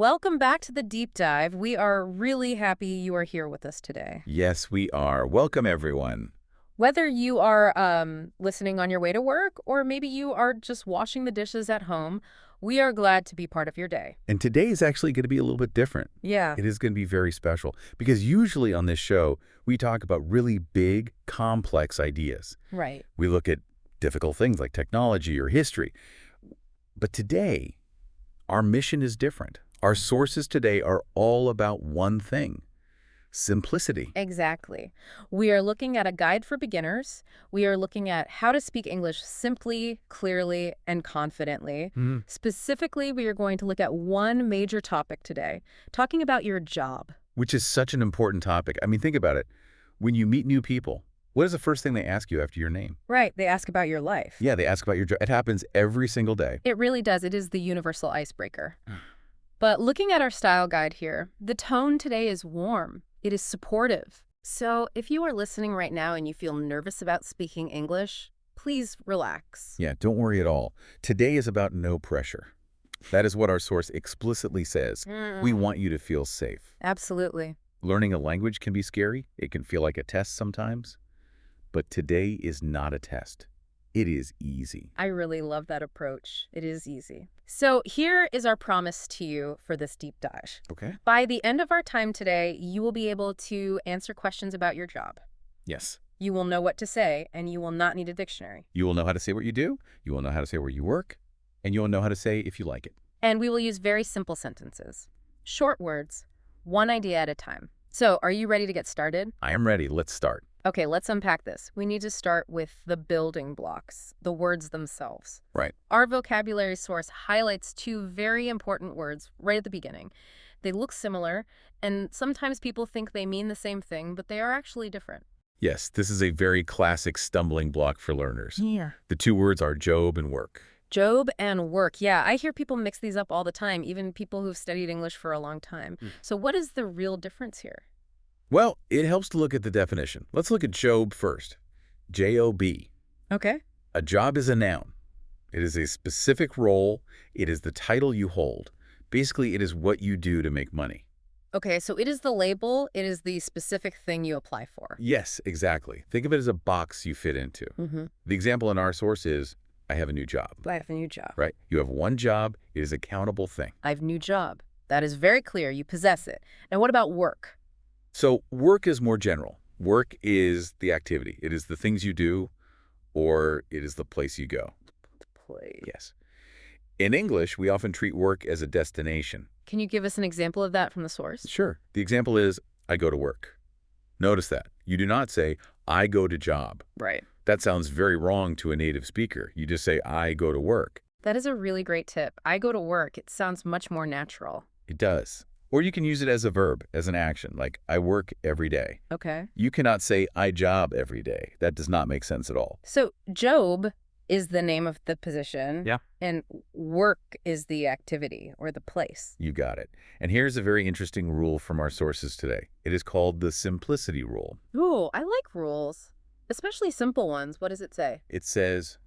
Welcome back to the deep dive. We are really happy you are here with us today. Yes, we are. Welcome, everyone. Whether you are listening on your way to work or maybe you are just washing the dishes at home, we are glad to be part of your day. And today is actually going to be a little bit different. Yeah, It is going to be very special because usually on this show, we talk about really big, complex ideas. right. We look at difficult things like technology or history. But today, our mission is different. Our sources today are all about one thing: simplicity. Exactly. We are looking at a guide for beginners. We are looking at how to speak English simply, clearly, and confidently. Mhm. Specifically, we are going to look at one major topic today, talking about your job. Which is such an important topic. I mean, think about it. When you meet new people, what is the first thing they ask you after your name? Right, they ask about your life. Yeah, they ask about your job. It happens every single day. It really does. It is the universal icebreaker. But looking at our style guide here, the tone today is warm. It is supportive. So if you are listening right now and you feel nervous about speaking English, please relax. Yeah, don't worry at all. Today is about no pressure. That is what our source explicitly says. We want you to feel safe. Absolutely. Learning a language can be scary. It can feel like a test sometimes. But today is not a test. It is easy. I really love that approach. It is easy. So here is our promise to you for this deep dive. Okay? By the end of our time today, you will be able to answer questions about your job. Yes. You will know what to say, and you will not need a dictionary. You will know how to say what you do. You will know how to say where you work. And you will know how to say if you like it. And we will use very simple sentences. Short words, one idea at a time. So, are you ready to get started? I am ready. Let's start. Okay, let's unpack this. We need to start with the building blocks, the words themselves. Right. Our vocabulary source highlights two very important words right at the beginning. They look similar, and sometimes people think they mean the same thing, but they are actually different. Yes, this is a very classic stumbling block for learners. Yeah. The two words are job and work. Job and work. Yeah, I hear people mix these up all the time, even people who've studied English for a long time. So what is the real difference here? Well, it helps to look at the definition. Let's look at job first. J-O-B. Okay. A job is a noun. It is a specific role. It is the title you hold. Basically, it is what you do to make money. Okay, so it is the label, it is the specific thing you apply for. Yes, exactly. Think of it as a box you fit into. The example in our source is, I have a new job. I have a new job. Right? You have one job. It is a countable thing. I have a new job. That is very clear. You possess it. Now, what about work? So work is more general. Work is the activity. It is the things you do, or it is the place you go. Play. Yes. In English, we often treat work as a destination. Can you give us an example of that from the source? Sure. The example is, I go to work. Notice that. You do not say, I go to job. Right. That sounds very wrong to a native speaker. You just say, I go to work. That is a really great tip. I go to work. It sounds much more natural. It does. Or you can use it as a verb, as an action, like I work every day. Okay. You cannot say I job every day. That does not make sense at all. So Job is the name of the position. Yeah. And work is the activity or the place. You got it. And here's a very interesting rule from our sources today. It is called the simplicity rule. Ooh, I like rules, especially simple ones. What does it say? It says,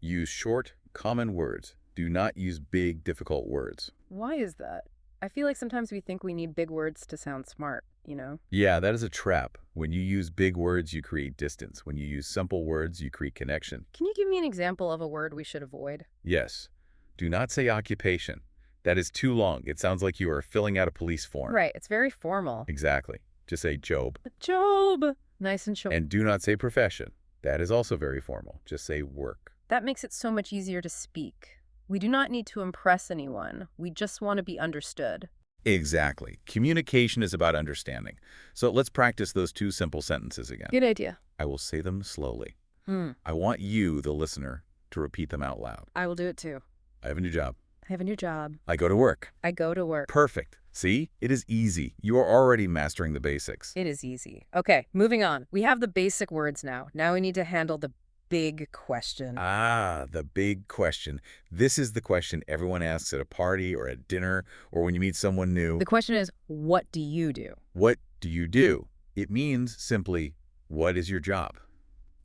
use short, common words. Do not use big, difficult words. Why is that? I feel like sometimes we think we need big words to sound smart, you know? Yeah, that is a trap. When you use big words, you create distance. When you use simple words, you create connection. Can you give me an example of a word we should avoid? Yes. Do not say occupation. That is too long. It sounds like you are filling out a police form. Right, it's very formal. Exactly. Just say job. Job! Nice and short. And do not say profession. That is also very formal. Just say work. That makes it so much easier to speak. We do not need to impress anyone. We just want to be understood. Exactly. Communication is about understanding. So let's practice those two simple sentences again. Good idea. I will say them slowly. I want you, the listener, to repeat them out loud. I will do it too. I have a new job. I have a new job. I go to work. I go to work. Perfect. See? It is easy. You are already mastering the basics. It is easy. Okay, moving on. We have the basic words now. Now we need to handle the big question. Ah, the big question. This is the question everyone asks at a party or at dinner or when you meet someone new. The question is, what do you do? What do you do? It means simply, what is your job?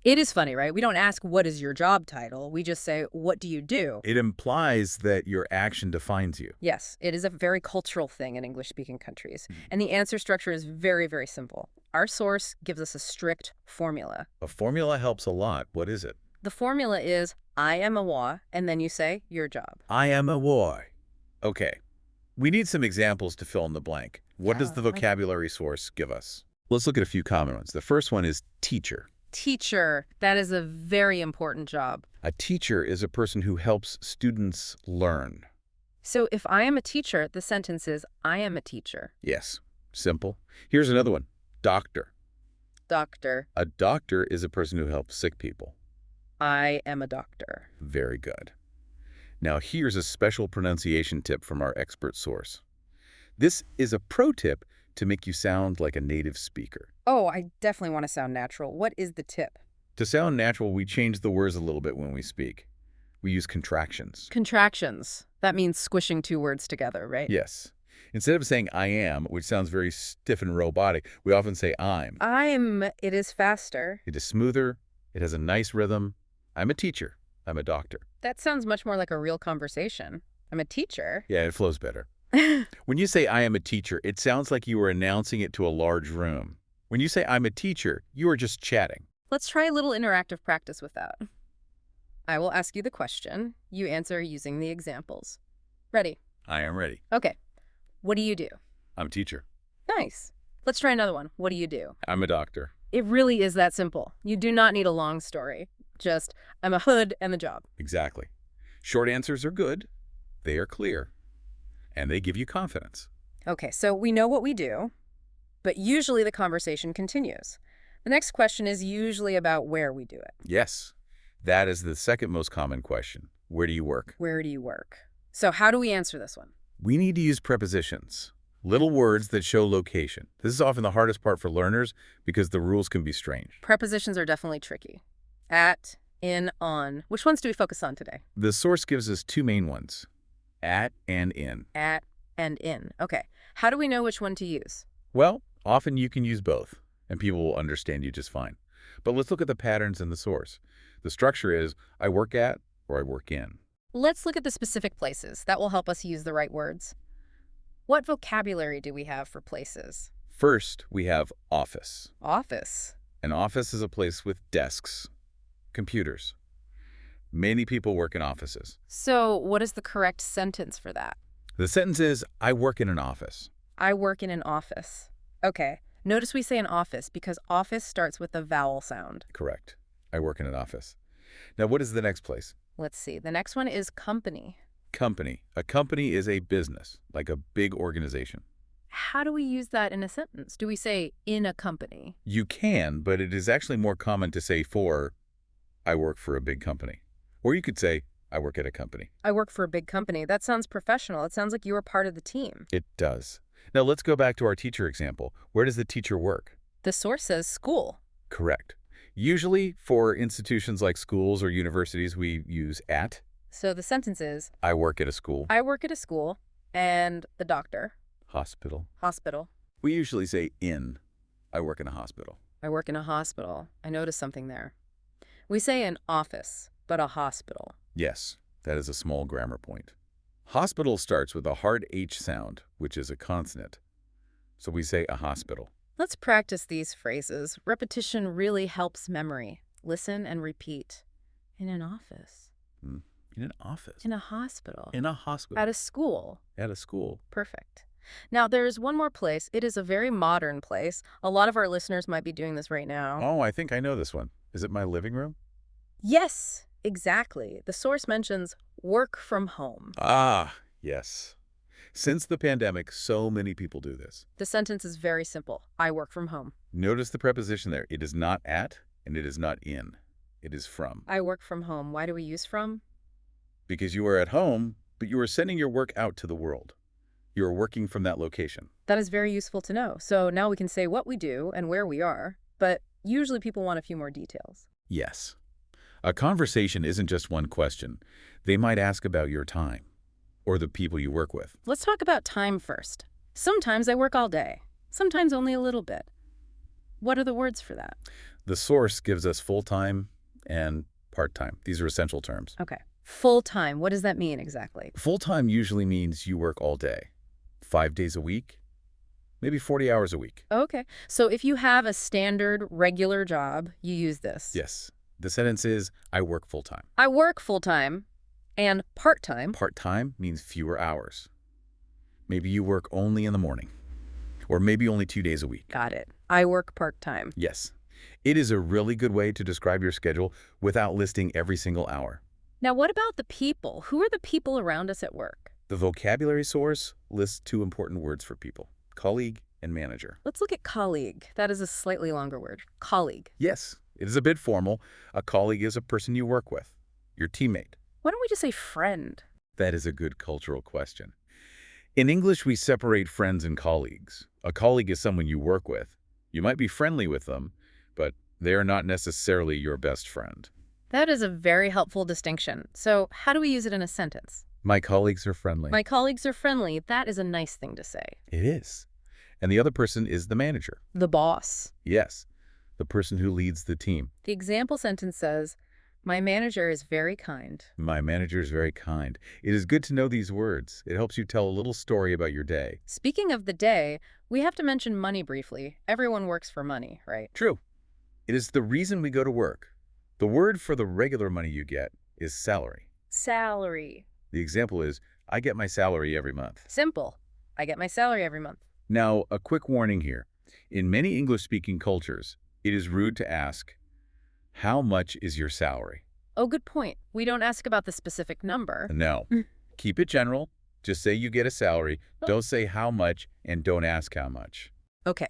It is funny, right? We don't ask, what is your job title? We just say, what do you do? It implies that your action defines you. Yes, it is a very cultural thing in English-speaking countries. Mhm. And the answer structure is very, very simple. Our source gives us a strict formula. A formula helps a lot. What is it? The formula is, I am a wa, and then you say your job. I am a boy. Okay. We need some examples to fill in the blank. What does the vocabulary source give us? Let's look at a few common ones. The first one is teacher. Teacher. That is a very important job. A teacher is a person who helps students learn. So if I am a teacher, the sentence is, I am a teacher. Yes. Simple. Here's another one. Doctor. Doctor. A doctor is a person who helps sick people. I am a doctor. Very good. Now here's a special pronunciation tip from our expert source. This is a pro tip to make you sound like a native speaker. Oh, I definitely want to sound natural. What is the tip? To sound natural, we change the words a little bit when we speak. We use contractions. Contractions. That means squishing two words together, right? Yes. Instead of saying I am, which sounds very stiff and robotic, we often say I'm. It is faster. It is smoother. It has a nice rhythm. I'm a teacher. I'm a doctor. That sounds much more like a real conversation. I'm a teacher. Yeah, it flows better. When you say I am a teacher, it sounds like you are announcing it to a large room. When you say I'm a teacher, you are just chatting. Let's try a little interactive practice with that. I will ask you the question. You answer using the examples. Ready? I am ready. Okay. What do you do? I'm a teacher. Nice. Let's try another one. What do you do? I'm a doctor. It really is that simple. You do not need a long story. Just, I'm a hood and the job. Exactly. Short answers are good. They are clear. And they give you confidence. Okay, so we know what we do, but usually the conversation continues. The next question is usually about where we do it. Yes. That is the second most common question. Where do you work? Where do you work? So how do we answer this one? We need to use prepositions, little words that show location. This is often the hardest part for learners because the rules can be strange. Prepositions are definitely tricky. At, in, on. Which ones do we focus on today? The source gives us two main ones, at and in. At and in. Okay. How do we know which one to use? Well, often you can use both, and people will understand you just fine. But let's look at the patterns in the source. The structure is, I work at or I work in. Let's look at the specific places. That will help us use the right words. What vocabulary do we have for places? First, we have office. Office. An office is a place with desks, computers. Many people work in offices. So what is the correct sentence for that? The sentence is, I work in an office. I work in an office. Okay. Notice we say an office because office starts with a vowel sound. Correct. I work in an office. Now, what is the next place? Let's see. The next one is company. Company. A company is a business, like a big organization. How do we use that in a sentence? Do we say in a company? You can, but it is actually more common to say I work for a big company. Or you could say, I work at a company. I work for a big company. That sounds professional. It sounds like you are part of the team. It does. Now let's go back to our teacher example. Where does the teacher work? The source says school. Correct. Usually for institutions like schools or universities, we use at. So the sentence is, I work at a school. I work at a school, and the doctor. Hospital. Hospital. We usually say in. I work in a hospital. I work in a hospital. I noticed something there. We say an office, but a hospital. Yes, that is a small grammar point. Hospital starts with a hard H sound, which is a consonant. So we say a hospital. Let's practice these phrases. Repetition really helps memory. Listen and repeat. In an office. In an office. In a hospital. In a hospital. At a school. At a school. Perfect. Now, there is one more place. It is a very modern place. A lot of our listeners might be doing this right now. Oh, I think I know this one. Is it my living room? Yes, exactly. The source mentions work from home. Ah, yes. Since the pandemic, so many people do this. The sentence is very simple. I work from home. Notice the preposition there. It is not at and it is not in. It is from. I work from home. Why do we use from? Because you are at home, but you are sending your work out to the world. You are working from that location. That is very useful to know. So now we can say what we do and where we are, but usually people want a few more details. Yes. A conversation isn't just one question. They might ask about your time or the people you work with. Let's talk about time first. Sometimes I work all day. Sometimes only a little bit. What are the words for that? The source gives us full-time and part-time. These are essential terms. Okay. Full-time, what does that mean exactly? Full-time usually means you work all day, 5 days a week, maybe 40 hours a week. Okay. So if you have a standard, regular job, you use this. Yes. The sentence is, I work full-time. I work full-time and part-time. Part-time means fewer hours. Maybe you work only in the morning, or maybe only 2 days a week. Got it. I work part-time. Yes. It is a really good way to describe your schedule without listing every single hour. Now, what about the people? Who are the people around us at work? The vocabulary source lists 2 important words for people, colleague and manager. Let's look at colleague. That is a slightly longer word. Colleague. Yes, it is a bit formal. A colleague is a person you work with, your teammate. Why don't we just say friend? That is a good cultural question. In English, we separate friends and colleagues. A colleague is someone you work with. You might be friendly with them, but they are not necessarily your best friend. That is a very helpful distinction. So how do we use it in a sentence? My colleagues are friendly. My colleagues are friendly. That is a nice thing to say. It is. And the other person is the manager. The boss. Yes, the person who leads the team. The example sentence says, my manager is very kind. My manager is very kind. It is good to know these words. It helps you tell a little story about your day. Speaking of the day, we have to mention money briefly. Everyone works for money, right? True. It is the reason we go to work. The word for the regular money you get is salary. Salary. The example is, I get my salary every month. Simple. I get my salary every month. Now, a quick warning here. In many English-speaking cultures, it is rude to ask, how much is your salary? Oh, good point. We don't ask about the specific number. No. Keep it general. Just say you get a salary. Don't say how much, and don't ask how much. Okay.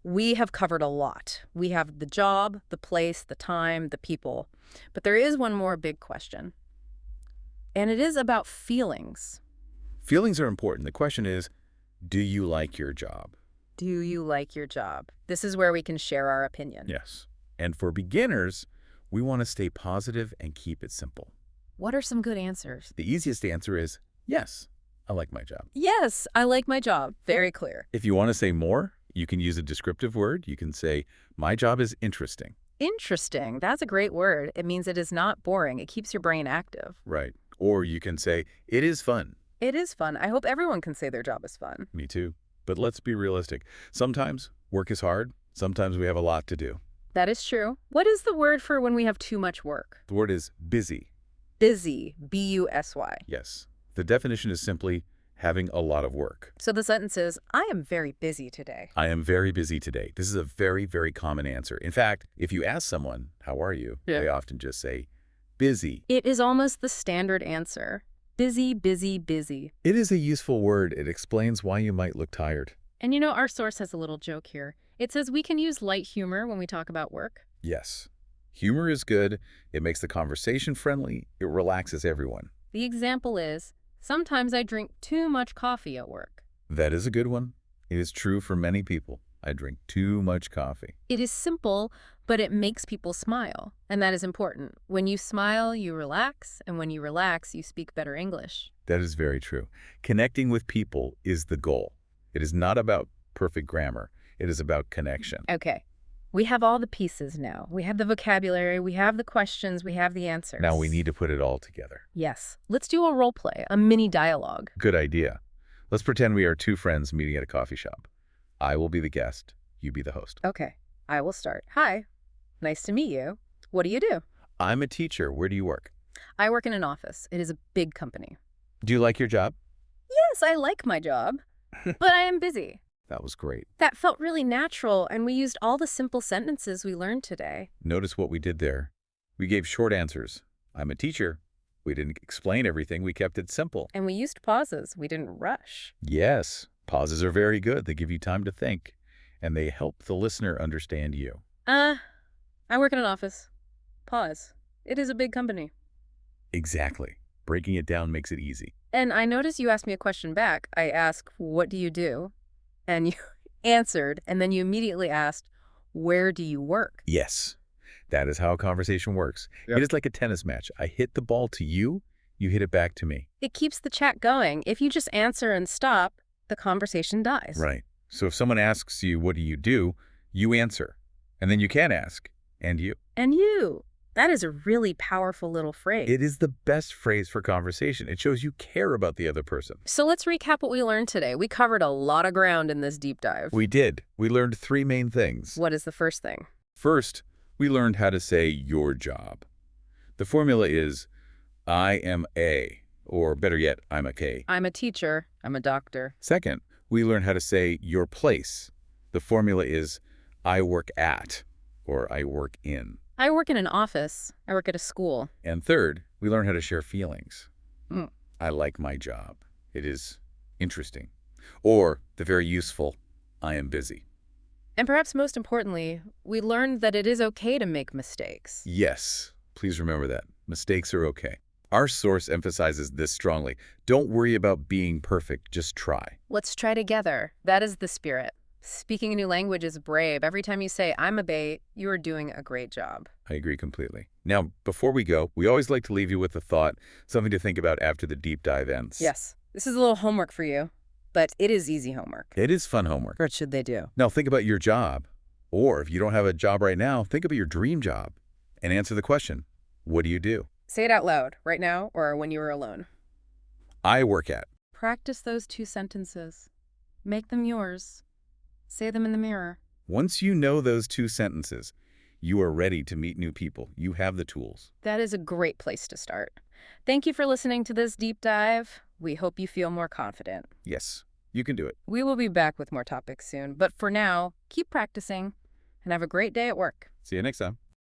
We have covered a lot. We have the job, the place, the time, the people. But there is one more big question. And it is about feelings. Feelings are important. The question is, do you like your job? Do you like your job? This is where we can share our opinion. Yes. And for beginners, we want to stay positive and keep it simple. What are some good answers? The easiest answer is, yes, I like my job. Yes, I like my job. Very clear. If you want to say more, you can use a descriptive word. You can say, my job is interesting. Interesting. That's a great word. It means it is not boring. It keeps your brain active. Right. Or you can say, it is fun. It is fun. I hope everyone can say their job is fun. Me too. But let's be realistic. Sometimes work is hard. Sometimes we have a lot to do. That is true. What is the word for when we have too much work? The word is busy. Busy. B-U-S-Y. Yes. The definition is simply having a lot of work. So the sentence is, I am very busy today. I am very busy today. This is a very, very common answer. In fact, if you ask someone, how are you? They often just say, busy. It is almost the standard answer. Busy, busy, busy. It is a useful word. It explains why you might look tired. And you know, our source has a little joke here. It says we can use light humor when we talk about work. Yes. Humor is good. It makes the conversation friendly. It relaxes everyone. The example is, sometimes I drink too much coffee at work. That is a good one. It is true for many people. I drink too much coffee. It is simple, but it makes people smile. And that is important. When you smile, you relax. And when you relax, you speak better English. That is very true. Connecting with people is the goal. It is not about perfect grammar. It is about connection. Okay. We have all the pieces now. We have the vocabulary, we have the questions, we have the answers. Now we need to put it all together. Yes. Let's do a role play, a mini dialogue. Good idea. Let's pretend we are 2 friends meeting at a coffee shop. I will be the guest. You be the host. Okay. I will start. Hi. Nice to meet you. What do you do? I'm a teacher. Where do you work? I work in an office. It is a big company. Do you like your job? Yes, I like my job, but I am busy. That was great. That felt really natural, and we used all the simple sentences we learned today. Notice what we did there. We gave short answers. I'm a teacher. We didn't explain everything. We kept it simple. And we used pauses. We didn't rush. Yes. Pauses are very good. They give you time to think, and they help the listener understand you. I work in an office. Pause. It is a big company. Exactly. Breaking it down makes it easy. And I noticed you asked me a question back. I asked, what do you do? And you answered, and then you immediately asked, where do you work? Yes. That is how a conversation works. Yep. It is like a tennis match. I hit the ball to you, you hit it back to me. It keeps the chat going. If you just answer and stop, the conversation dies. Right. So if someone asks you, what do? You answer. And then you can ask, And you. And you. That is a really powerful little phrase. It is the best phrase for conversation. It shows you care about the other person. So let's recap what we learned today. We covered a lot of ground in this deep dive. We did. We learned 3 main things. What is the first thing? First, we learned how to say your job. The formula is, I am a, or better yet, I'm a K. I'm a teacher. I'm a doctor. Second, we learned how to say your place. The formula is, I work at, or I work in. I work in an office. I work at a school. And third, we learn how to share feelings. Mm. I like my job. It is interesting. Or the very useful, I am busy. And perhaps most importantly, we learned that it is okay to make mistakes. Yes, please remember that. Mistakes are okay. Our source emphasizes this strongly. Don't worry about being perfect, just try. Let's try together. That is the spirit. Speaking a new language is brave. Every time you say, I'm a bae, you are doing a great job. I agree completely. Now, before we go, we always like to leave you with a thought, something to think about after the deep dive ends. Yes. This is a little homework for you, but it is easy homework. It is fun homework. What should they do? Now, think about your job. Or if you don't have a job right now, think about your dream job and answer the question, what do you do? Say it out loud, right now or when you are alone. I work at. Practice those 2 sentences. Make them yours. Say them in the mirror. Once you know those 2 sentences, you are ready to meet new people. You have the tools. That is a great place to start. Thank you for listening to this deep dive. We hope you feel more confident. Yes, you can do it. We will be back with more topics soon, but for now, keep practicing and have a great day at work. See you next time.